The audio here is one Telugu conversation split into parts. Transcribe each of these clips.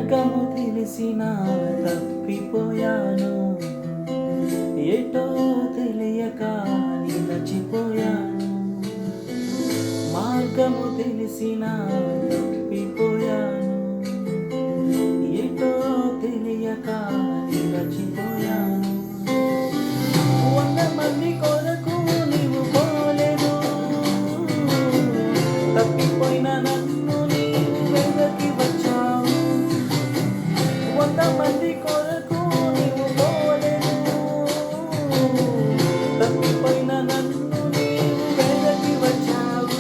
మార్గము తెలిసిన తప్పిపోయాను, ఎటో తెలియక నిలచిపోయాను. మార్గము తెలిసిన తప్పిపోయాను, ఎటో తెలియక నిలచిపోయాను. 100 మంది కొరకు నీవు పోలేదు, తప్పిపోయిన నన్ను నీవు వెనక్కి వచ్చావు. 100 మంది కొరకు నీవు పోలేదు, తప్పిపోయిన నన్ను నీవు వెనక్కి వచ్చావు.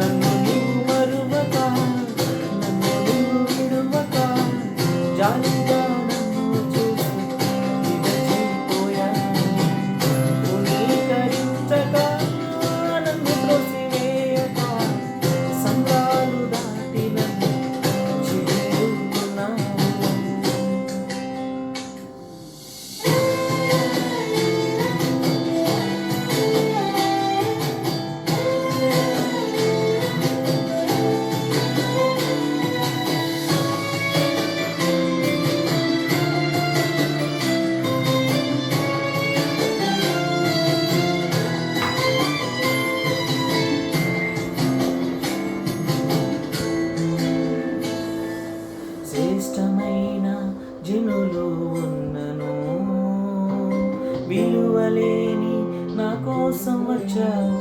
నన్ను నీవు మరువక, నన్ను నీవు విడువక, జాలిగా నన్ను చూసి నిలచిపోయావు. తృణీకరించక, నన్ను త్రోసివేయక, సంద్రాలు దాటి నన్ను చేరుకున్నావు. శ్రేష్టమైన జనులు ఉన్నను, విలువలేని నా కోసం వచ్చావు.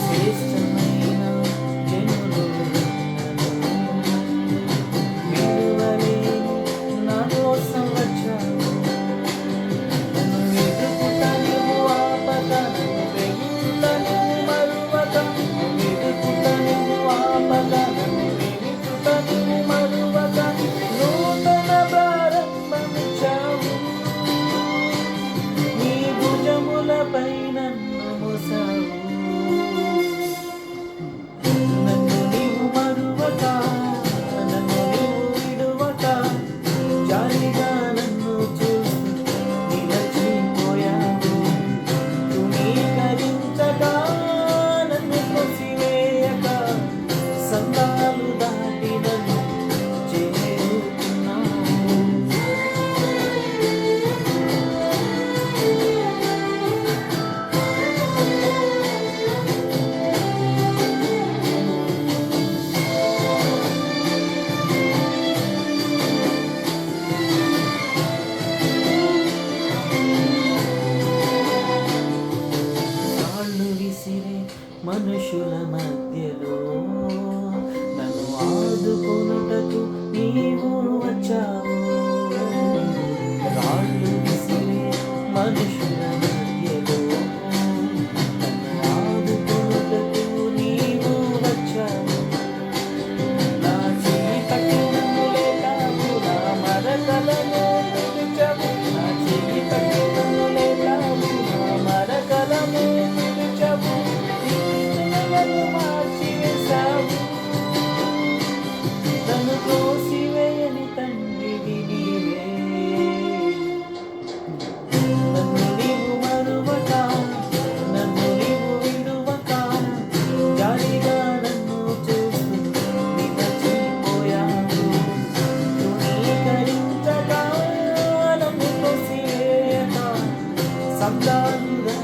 శ్రేష్టమైన జనులు ఉన్నను, విలువలేని నా కోసం వచ్చావు. నన్ను వెతుకుట నీవు ఆపక, నన్ను వెతుకుట నీవు మరువక, వెతుకుట నీవు ఆపక, నన్ను వెతుకుట నీవు మరువక, నూతన ప్రారంభమిచ్చావు. నీ భుజములపై నన్ను మోసావు. నన్ను నీవు మరువక, నన్ను నీవు విడువక, జాలిగా నన్ను చూసి నిలచిపోయావు. తృణీకరించక, నన్ను త్రోసివేయక, సంద్రాలు దాటి నన్ను చేరుకున్నావు. రాళ్ళు విసిరే మనుషుల మధ్యలో నన్ను ఆదుకొనుటకు నీవు వచ్చావు. రాళ్ళు విసిరే మనుషుల మధ్యలో నన్ను ఆదుకొనుటకు నీవు వచ్చావు. నా చెయ్యి పట్టి నన్ను లేపావు, నా మరకలను తుడిచావు. నా చెయ్యి పట్టి నన్ను లేపావు, నా మరకలను తుడిచావు. నన్ను మార్చివేశావు, నన్ను త్రోసివేయని తండ్రివి నీవే. నన్ను నీవు మరువక, నన్ను నీవు విడువక, జాలిగా నన్ను చూసి నిలచిపోయావు. తృణీకరించక, నన్ను త్రోసివేయక, సంద్రాలు